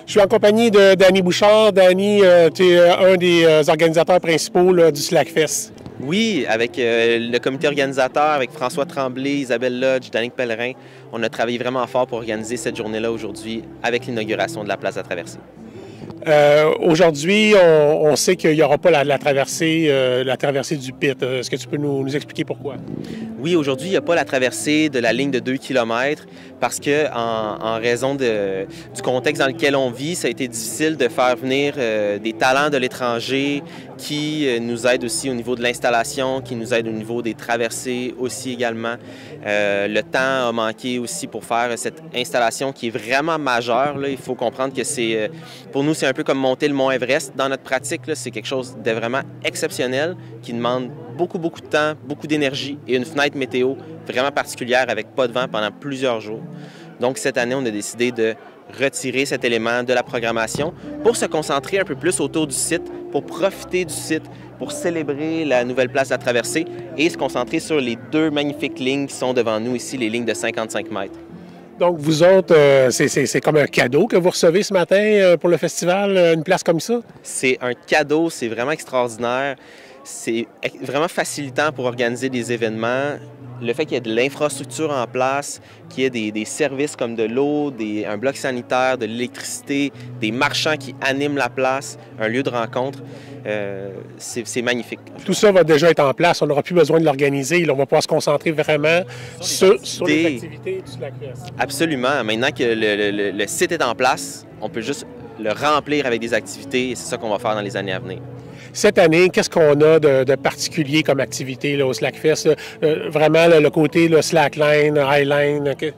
Je suis en compagnie de Danny Bouchard. Danny, tu es un des organisateurs principaux là, du Slackfest. Oui, avec le comité organisateur, avec François Tremblay, Isabelle Lodge, Danick Pellerin, on a travaillé vraiment fort pour organiser cette journée-là aujourd'hui avec l'inauguration de la place de la Traversée. Aujourd'hui, on sait qu'il n'y aura pas la traversée du pit. Est-ce que tu peux nous expliquer pourquoi? Oui, aujourd'hui, il n'y a pas la traversée de la ligne de 2 km parce que, en raison du contexte dans lequel on vit, ça a été difficile de faire venir des talents de l'étranger qui nous aident aussi au niveau de l'installation, qui nous aident au niveau des traversées aussi également. Le temps a manqué aussi pour faire cette installation qui est vraiment majeure. Là. Il faut comprendre que pour nous, c'est un peu comme monter le mont Everest. Dans notre pratique, c'est quelque chose de vraiment exceptionnel qui demande beaucoup de temps, beaucoup d'énergie et une fenêtre météo vraiment particulière avec pas de vent pendant plusieurs jours. Donc, cette année, on a décidé de retirer cet élément de la programmation pour se concentrer un peu plus autour du site, pour profiter du site, pour célébrer la nouvelle place à traverser et se concentrer sur les deux magnifiques lignes qui sont devant nous ici, les lignes de 55 mètres. Donc, vous autres, c'est comme un cadeau que vous recevez ce matin pour le festival, une place comme ça? C'est un cadeau, c'est vraiment extraordinaire. C'est vraiment facilitant pour organiser des événements. Le fait qu'il y ait de l'infrastructure en place, qu'il y ait des services comme de l'eau, un bloc sanitaire, de l'électricité, des marchands qui animent la place, un lieu de rencontre, c'est magnifique. Tout ça va déjà être en place. On n'aura plus besoin de l'organiser. On va pouvoir se concentrer vraiment sur les activités du Slackfest. Absolument. Maintenant que le site est en place, on peut juste le remplir avec des activités et c'est ça qu'on va faire dans les années à venir. Cette année, qu'est-ce qu'on a de particulier comme activité là, au Slackfest? Vraiment, le côté slackline, highline. Okay.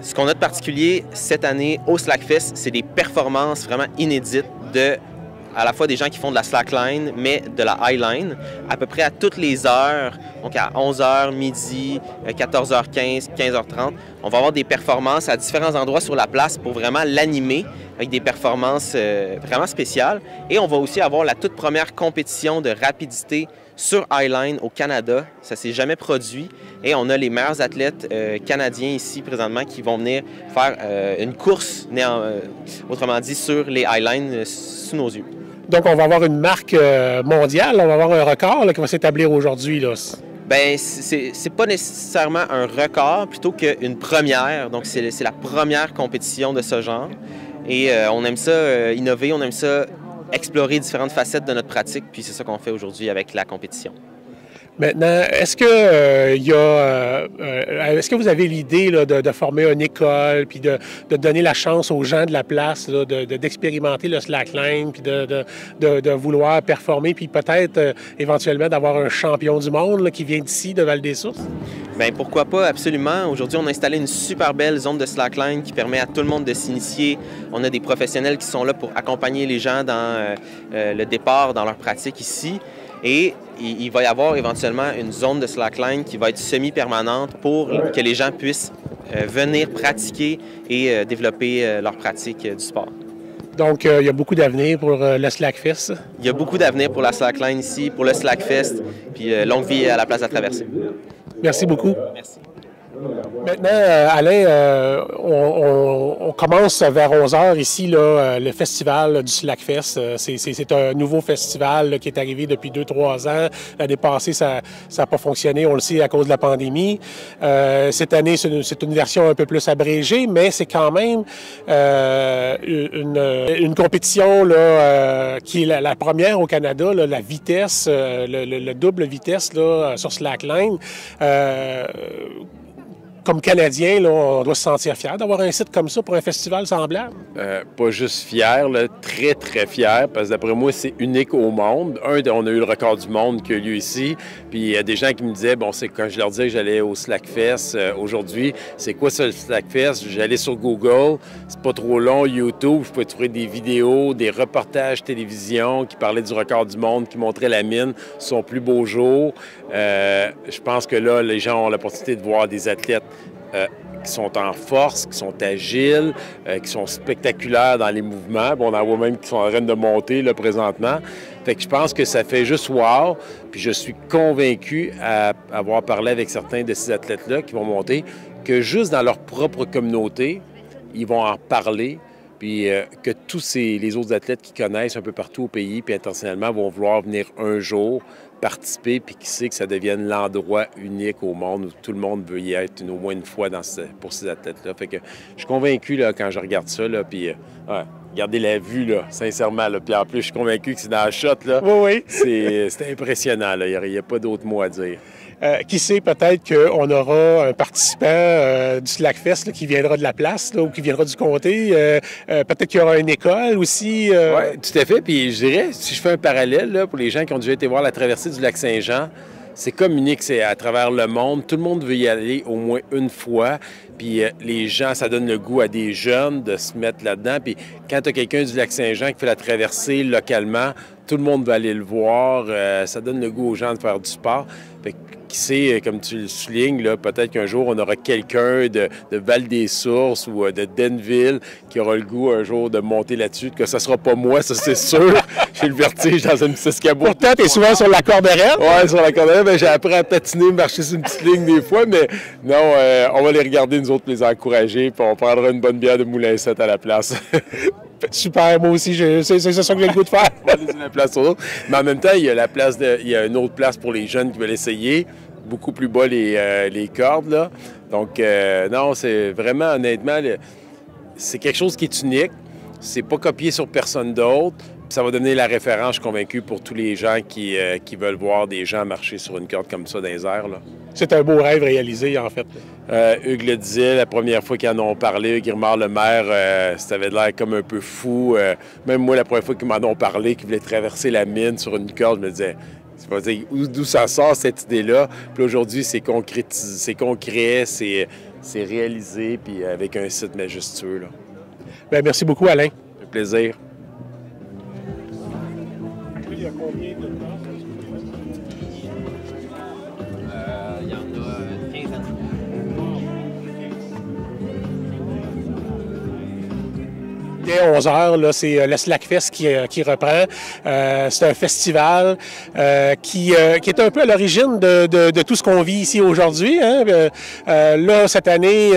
Ce qu'on a de particulier cette année au Slackfest, c'est des performances vraiment inédites à la fois des gens qui font de la slackline, mais de la highline, à peu près à toutes les heures, donc à 11h, midi, 14h15, 15h30. On va avoir des performances à différents endroits sur la place pour vraiment l'animer avec des performances vraiment spéciales. Et on va aussi avoir la toute première compétition de rapidité sur highline au Canada. Ça ne s'est jamais produit. Et on a les meilleurs athlètes canadiens ici présentement qui vont venir faire une course, autrement dit, sur les highlines sous nos yeux. Donc, on va avoir une marque mondiale, on va avoir un record là, qui va s'établir aujourd'hui. Là. Bien, c'est pas nécessairement un record, plutôt qu'une première. Donc, c'est la première compétition de ce genre. Et on aime ça innover, on aime ça explorer différentes facettes de notre pratique, puis c'est ça qu'on fait aujourd'hui avec la compétition. Maintenant, est-ce que vous avez l'idée là, de former une école, puis de donner la chance aux gens de la place là, d'expérimenter le slackline, puis de vouloir performer, puis peut-être éventuellement d'avoir un champion du monde là, qui vient d'ici, de Val-des-Sources? Bien, pourquoi pas, absolument. Aujourd'hui, on a installé une super belle zone de slackline qui permet à tout le monde de s'initier. On a des professionnels qui sont là pour accompagner les gens dans le départ, dans leur pratique ici. Et il va y avoir éventuellement une zone de slackline qui va être semi-permanente pour que les gens puissent venir pratiquer et développer leur pratique du sport. Donc, il y a beaucoup d'avenir pour le Slackfest. Il y a beaucoup d'avenir pour la slackline ici, pour le Slackfest, puis longue vie à la place à traverser. Merci beaucoup. Merci. Maintenant, Alain, on commence vers 11h ici, là, le festival du Slackfest. C'est un nouveau festival là, qui est arrivé depuis 2-3 ans. L'année passée, ça n'a pas fonctionné, on le sait, à cause de la pandémie. Cette année, c'est une version un peu plus abrégée, mais c'est quand même une compétition là, qui est la première au Canada, là, la vitesse, le double vitesse là, sur slackline. Comme Canadien, là, on doit se sentir fier d'avoir un site comme ça pour un festival semblable. Pas juste fier, là, très, très fier, parce que d'après moi, c'est unique au monde. On a eu le record du monde qui a eu lieu ici, puis il y a des gens qui me disaient, bon, c'est quand je leur disais que j'allais au Slackfest aujourd'hui, c'est quoi ça le Slackfest? J'allais sur Google, c'est pas trop long, YouTube, je pouvais trouver des vidéos, des reportages télévision qui parlaient du record du monde, qui montraient la mine, son plus beau jour. Je pense que là, les gens ont l'opportunité de voir des athlètes qui sont en force, qui sont agiles, qui sont spectaculaires dans les mouvements. Bon, on en voit même qui sont en train de monter là, présentement. Fait que je pense que ça fait juste wow. Puis je suis convaincu à avoir parlé avec certains de ces athlètes-là qui vont monter, que juste dans leur propre communauté, ils vont en parler puis que tous les autres athlètes qui connaissent un peu partout au pays, puis internationalement, vont vouloir venir un jour participer, puis qui sait que ça devienne l'endroit unique au monde où tout le monde veut y être au moins une fois pour ces athlètes-là. Fait que je suis convaincu là, quand je regarde ça, là, puis regardez la vue, là, sincèrement. Là, puis en plus, je suis convaincu que c'est dans la shot. Là. Oui, oui. C'est impressionnant. Il n'y a pas d'autre mot à dire. Qui sait, peut-être qu'on aura un participant du Slackfest là, qui viendra de la place là, ou qui viendra du comté. Peut-être qu'il y aura une école aussi. Oui, tout à fait. Puis je dirais, si je fais un parallèle là, pour les gens qui ont déjà été voir la traversée du lac Saint-Jean, c'est comme unique, c'est à travers le monde. Tout le monde veut y aller au moins une fois. Puis les gens, ça donne le goût à des jeunes de se mettre là-dedans. Puis quand tu as quelqu'un du lac Saint-Jean qui fait la traversée localement, tout le monde va aller le voir. Ça donne le goût aux gens de faire du sport. Fait que, qui sait, comme tu le soulignes, là, peut-être qu'un jour, on aura quelqu'un de Val-des-Sources ou de Denville qui aura le goût un jour de monter là-dessus. Que ce ne sera pas moi, ça c'est sûr. J'ai le vertige dans une petite escabeau. Pourtant, tu es souvent sur la corde raide. Oui, sur la corde raide. J'ai appris à patiner, marcher sur une petite ligne des fois, mais non, on va les regarder, nous autres, les encourager, puis on prendra une bonne bière de Moulin 7 à la place. Super, moi aussi, c'est ça que j'ai le goût de faire. La place sur l'autre. Mais en même temps, il y a une autre place pour les jeunes qui veulent essayer. Beaucoup plus bas les cordes, là. Donc, non, c'est vraiment, honnêtement, c'est quelque chose qui est unique. C'est pas copié sur personne d'autre. Ça va donner la référence, je suis convaincu, pour tous les gens qui veulent voir des gens marcher sur une corde comme ça dans les airs, là. C'est un beau rêve réalisé, en fait. Hugues le disait, la première fois qu'ils en ont parlé, Guillemard le maire, ça avait l'air comme un peu fou. Même moi, la première fois qu'ils m'en ont parlé, qu'ils voulaient traverser la mine sur une corde, je me disais, d'où ça sort cette idée-là? Puis aujourd'hui, c'est concrétisé, c'est concret, c'est réalisé, puis avec un site majestueux, là. Bien, merci beaucoup, Alain. Ça fait plaisir. Il y a combien de Il y en a une quinzaine. Dès 11 heures, là, c'est le Slackfest qui reprend. C'est un festival qui est un peu à l'origine de tout ce qu'on vit ici aujourd'hui. Hein. Là, cette année,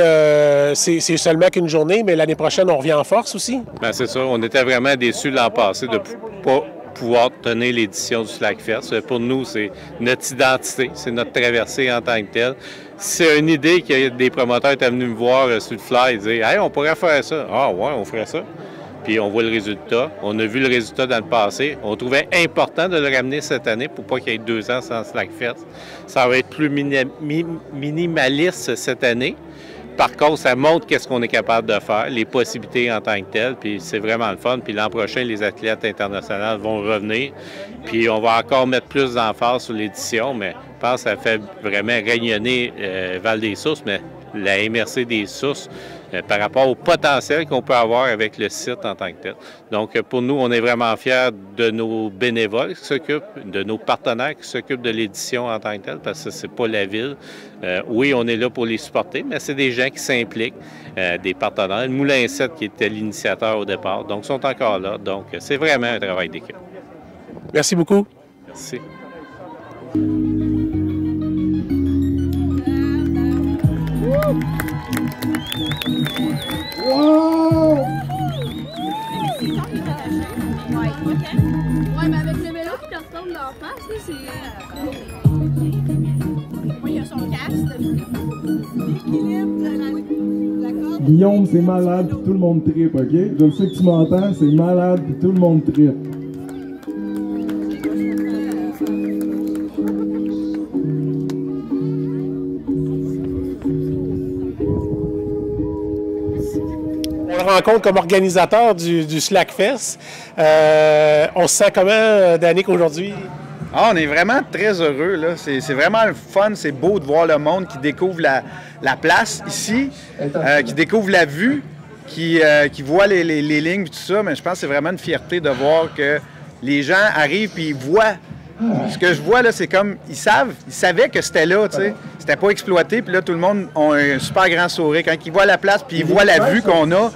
c'est seulement qu'une journée, mais l'année prochaine, on revient en force aussi. Bien, c'est ça. On était vraiment déçus l'an passé de ne pas pouvoir tenir l'édition du Slackfest. Pour nous, c'est notre identité, c'est notre traversée en tant que telle. C'est une idée que des promoteurs étaient venus me voir sur le fly et dire « Hey, on pourrait faire ça. » Ah ouais, on ferait ça. Puis on voit le résultat. On a vu le résultat dans le passé. On trouvait important de le ramener cette année pour pas qu'il y ait 2 ans sans Slackfest. Ça va être plus minimaliste cette année. Par contre, ça montre qu'est-ce qu'on est capable de faire, les possibilités en tant que telles, puis c'est vraiment le fun. Puis l'an prochain, les athlètes internationaux vont revenir, puis on va encore mettre plus d'emphase sur l'édition, mais je pense que ça fait vraiment rayonner Val-des-Sources, mais la MRC des Sources par rapport au potentiel qu'on peut avoir avec le site en tant que tel. Donc, pour nous, on est vraiment fiers de nos bénévoles qui s'occupent, de nos partenaires qui s'occupent de l'édition en tant que tel, parce que c'est pas la ville. Oui, on est là pour les supporter, mais c'est des gens qui s'impliquent, des partenaires. Le Moulin 7 qui était l'initiateur au départ, donc sont encore là. Donc, c'est vraiment un travail d'équipe. Merci beaucoup. Merci. Wow! Ouais, mais avec le vélo qui te retourne leur face, là, c'est. Moi, il y a son casque. L'équilibre de la corde. Guillaume, c'est malade, puis tout le monde trippe, OK? Je sais que tu m'entends, c'est malade, puis tout le monde trippe. On le rencontre comme organisateur du Slackfest. On se sent comment, Danick, aujourd'hui? Ah, on est vraiment très heureux, là. C'est vraiment le fun, c'est beau de voir le monde qui découvre la place ici, qui découvre la vue, qui voit les lignes et tout ça. Mais je pense que c'est vraiment une fierté de voir que les gens arrivent et ils voient. Ce que je vois, là, c'est comme, ils savaient que c'était là, tu sais. c'était pas exploité. Puis là, tout le monde a un super grand sourire. Quand ils voient la place, puis ils voient la vue qu'on a,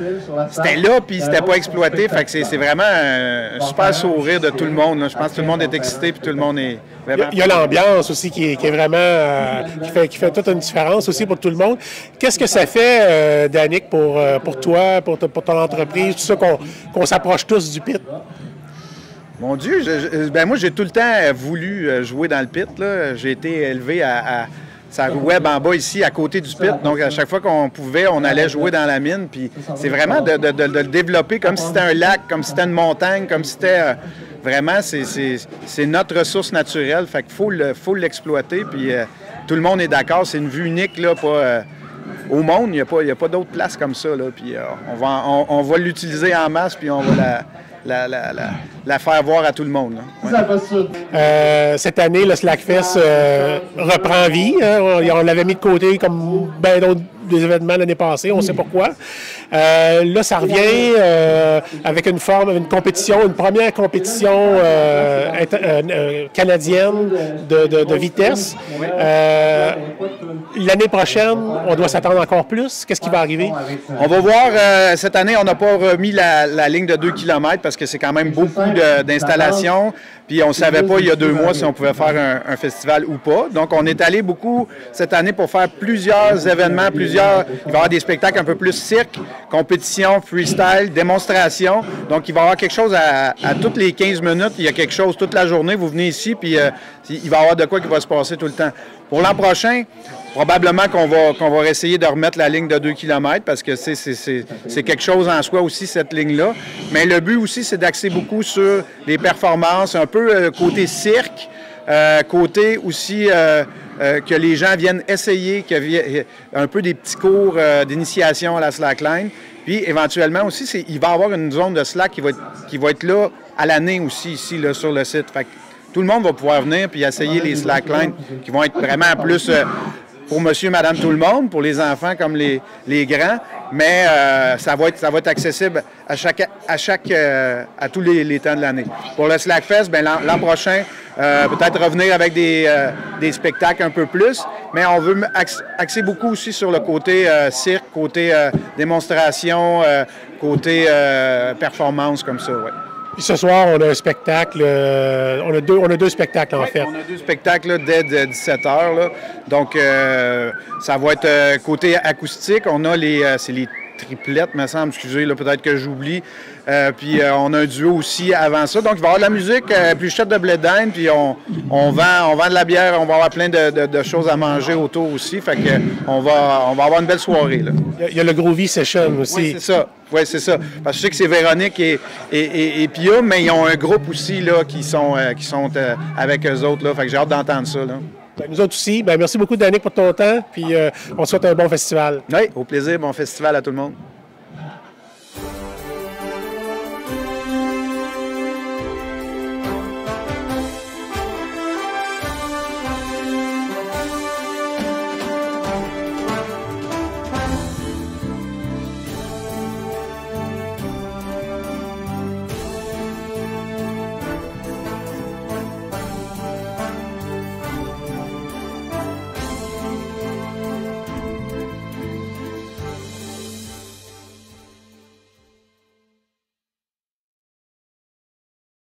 c'était là, puis c'était pas exploité. Fait que c'est vraiment un super sourire de tout le monde, là. Je pense que tout le monde est excité, puis tout le monde est vraiment... Il y a l'ambiance aussi qui est vraiment... qui fait toute une différence aussi pour tout le monde. Qu'est-ce que ça fait, Danick, pour toi, pour ton entreprise, tout ça, qu'on s'approche tous du pit? Mon Dieu, moi, j'ai tout le temps voulu jouer dans le pit, là. J'ai été élevé ça web en bas ici, à côté du pit. Donc, à chaque fois qu'on pouvait, on allait jouer dans la mine. Puis c'est vraiment de le développer comme si c'était un lac, comme si c'était une montagne, comme si c'était... vraiment, c'est notre ressource naturelle. Fait qu'il faut l'exploiter. Puis tout le monde est d'accord. C'est une vue unique, là, pas... au monde, il n'y a pas d'autre place comme ça, là. Puis on va l'utiliser en masse, puis on va la faire voir à tout le monde, là. Ouais. Cette année, le Slackfest reprend vie. Hein? On l'avait mis de côté comme bien d'autres des événements l'année passée, on sait pourquoi. Là, ça revient avec une compétition, une première compétition canadienne de vitesse. L'année prochaine, on doit s'attendre encore plus. Qu'est-ce qui va arriver? On va voir. Cette année, on n'a pas remis la ligne de 2 km parce que c'est quand même beaucoup d'installations. Puis on ne savait pas il y a 2 mois si on pouvait faire un festival ou pas. Donc, on est allé beaucoup cette année pour faire plusieurs événements, il va y avoir des spectacles un peu plus cirque, compétition, freestyle, démonstration. Donc, il va y avoir quelque chose à toutes les 15 minutes. Il y a quelque chose toute la journée. Vous venez ici, puis il va y avoir de quoi qui va se passer tout le temps. Pour l'an prochain, probablement qu'on va essayer de remettre la ligne de 2 km parce que c'est quelque chose en soi aussi, cette ligne-là. Mais le but aussi, c'est d'axer beaucoup sur les performances, un peu côté cirque, côté aussi que les gens viennent essayer, un peu des petits cours d'initiation à la slackline. Puis éventuellement aussi, il va y avoir une zone de slack qui va être là à l'année aussi, ici, là, sur le site. Fait que tout le monde va pouvoir venir puis essayer les slacklines qui vont être vraiment plus... pour monsieur, madame, tout le monde, pour les enfants comme les grands, mais ça va être accessible à tous les temps de l'année. Pour le Slackfest, l'an prochain, peut-être revenir avec des spectacles un peu plus, mais on veut axer beaucoup aussi sur le côté cirque, côté démonstration, côté performance comme ça, ouais. Puis ce soir, on a un spectacle. On a deux spectacles, en fait. On a 2 spectacles là, dès 17h. Là. Donc, ça va être côté acoustique. On a c'est les triplettes, me semble. Excusez, là, peut-être que j'oublie. Puis on a un duo aussi avant ça. Donc, il va y avoir de la musique, plus chute de blé d'Inde, puis on vend de la bière. On va avoir plein de choses à manger autour aussi. Fait que on va avoir une belle soirée, là. Il y a le Groovy Session aussi. Oui, c'est ça. Oui, c'est ça. Parce que je sais que c'est Véronique et Pia, mais ils ont un groupe aussi là, qui sont avec eux autres. Là. Fait que j'ai hâte d'entendre ça. Là. Nous autres aussi. Merci beaucoup, Danick, pour ton temps. Puis on te souhaite un bon festival. Oui, au plaisir. Bon festival à tout le monde.